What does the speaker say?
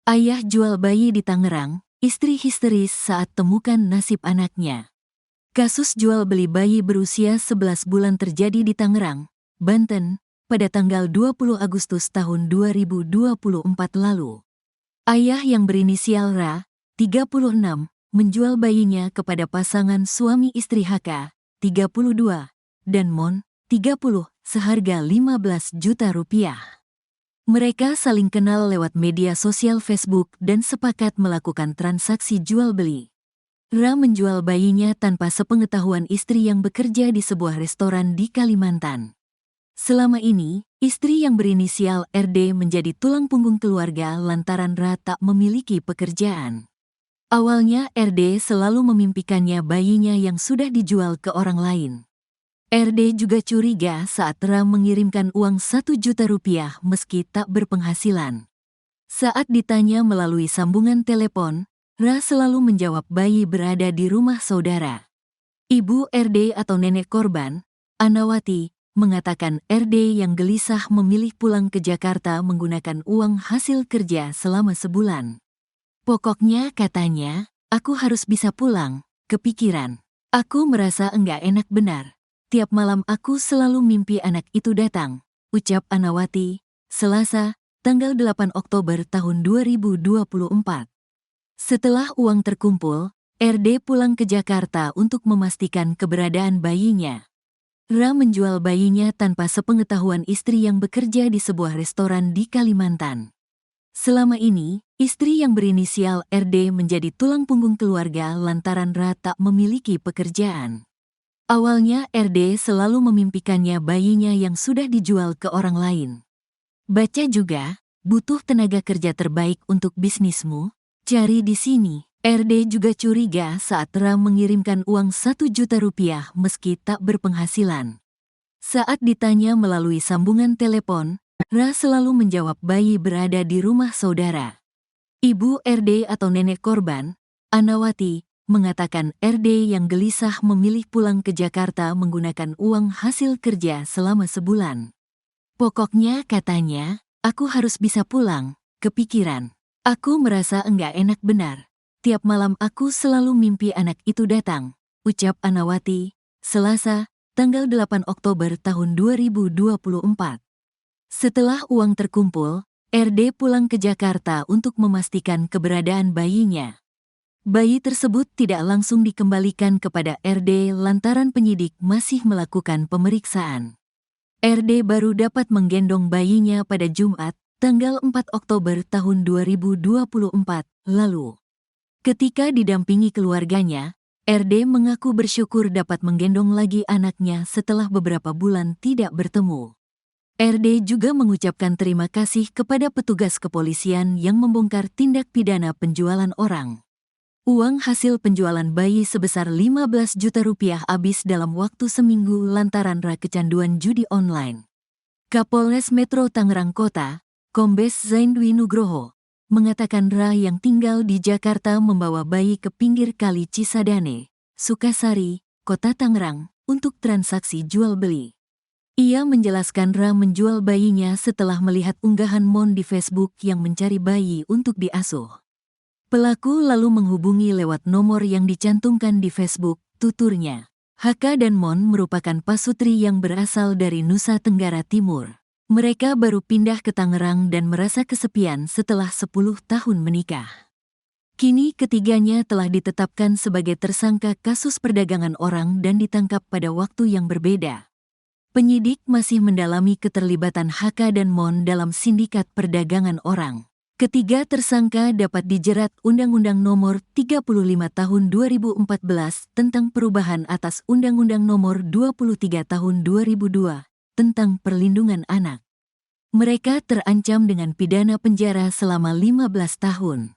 Ayah jual bayi di Tangerang, istri histeris saat temukan nasib anaknya. Kasus jual beli bayi berusia 11 bulan terjadi di Tangerang, Banten, pada tanggal 20 Agustus tahun 2024 lalu. Ayah yang berinisial Ra, 36, menjual bayinya kepada pasangan suami istri HK, 32, dan Mon, 30, seharga 15 juta rupiah. Mereka saling kenal lewat media sosial Facebook dan sepakat melakukan transaksi jual-beli. Ra menjual bayinya tanpa sepengetahuan istri yang bekerja di sebuah restoran di Kalimantan. Selama ini, istri yang berinisial RD menjadi tulang punggung keluarga lantaran Ra tak memiliki pekerjaan. Awalnya RD selalu memimpikannya bayinya yang sudah dijual ke orang lain. RD juga curiga saat Ra mengirimkan uang 1 juta rupiah meski tak berpenghasilan. Saat ditanya melalui sambungan telepon, Ra selalu menjawab bayi berada di rumah saudara. Ibu RD atau nenek korban, Anawati, mengatakan RD yang gelisah memilih pulang ke Jakarta menggunakan uang hasil kerja selama sebulan. Pokoknya katanya, aku harus bisa pulang, kepikiran. Aku merasa enggak enak benar. Tiap malam aku selalu mimpi anak itu datang, ucap Anawati, Selasa, tanggal 8 Oktober tahun 2024. Setelah uang terkumpul, RD pulang ke Jakarta untuk memastikan keberadaan bayinya. Ra menjual bayinya tanpa sepengetahuan istri yang bekerja di sebuah restoran di Kalimantan. Selama ini, istri yang berinisial RD menjadi tulang punggung keluarga lantaran Ra tak memiliki pekerjaan. Awalnya RD selalu memimpikannya bayinya yang sudah dijual ke orang lain. Baca juga, butuh tenaga kerja terbaik untuk bisnismu? Cari di sini. RD juga curiga saat Ra mengirimkan uang 1 juta rupiah meski tak berpenghasilan. Saat ditanya melalui sambungan telepon, Ra selalu menjawab bayi berada di rumah saudara. Ibu RD atau nenek korban, Anawati, mengatakan RD yang gelisah memilih pulang ke Jakarta menggunakan uang hasil kerja selama sebulan. Pokoknya katanya, aku harus bisa pulang, kepikiran. Aku merasa enggak enak benar. Tiap malam aku selalu mimpi anak itu datang, ucap Anawati, Selasa, tanggal 8 Oktober tahun 2024. Setelah uang terkumpul, RD pulang ke Jakarta untuk memastikan keberadaan bayinya. Bayi tersebut tidak langsung dikembalikan kepada RD lantaran penyidik masih melakukan pemeriksaan. RD baru dapat menggendong bayinya pada Jumat, tanggal 4 Oktober tahun 2024 lalu. Ketika didampingi keluarganya, RD mengaku bersyukur dapat menggendong lagi anaknya setelah beberapa bulan tidak bertemu. RD juga mengucapkan terima kasih kepada petugas kepolisian yang membongkar tindak pidana penjualan orang. Uang hasil penjualan bayi sebesar 15 juta rupiah habis dalam waktu seminggu lantaran Ra kecanduan judi online. Kapolres Metro Tangerang Kota, Kombes Zain Dwi Nugroho, mengatakan Ra yang tinggal di Jakarta membawa bayi ke pinggir kali Cisadane, Sukasari, Kota Tangerang, untuk transaksi jual-beli. Ia menjelaskan Ra menjual bayinya setelah melihat unggahan Mon di Facebook yang mencari bayi untuk diasuh. Pelaku lalu menghubungi lewat nomor yang dicantumkan di Facebook, tuturnya. HK dan Mon merupakan pasutri yang berasal dari Nusa Tenggara Timur. Mereka baru pindah ke Tangerang dan merasa kesepian setelah 10 tahun menikah. Kini ketiganya telah ditetapkan sebagai tersangka kasus perdagangan orang dan ditangkap pada waktu yang berbeda. Penyidik masih mendalami keterlibatan HK dan Mon dalam sindikat perdagangan orang. Ketiga tersangka dapat dijerat Undang-Undang Nomor 35 Tahun 2014 tentang perubahan atas Undang-Undang Nomor 23 Tahun 2002 tentang perlindungan anak. Mereka terancam dengan pidana penjara selama 15 tahun.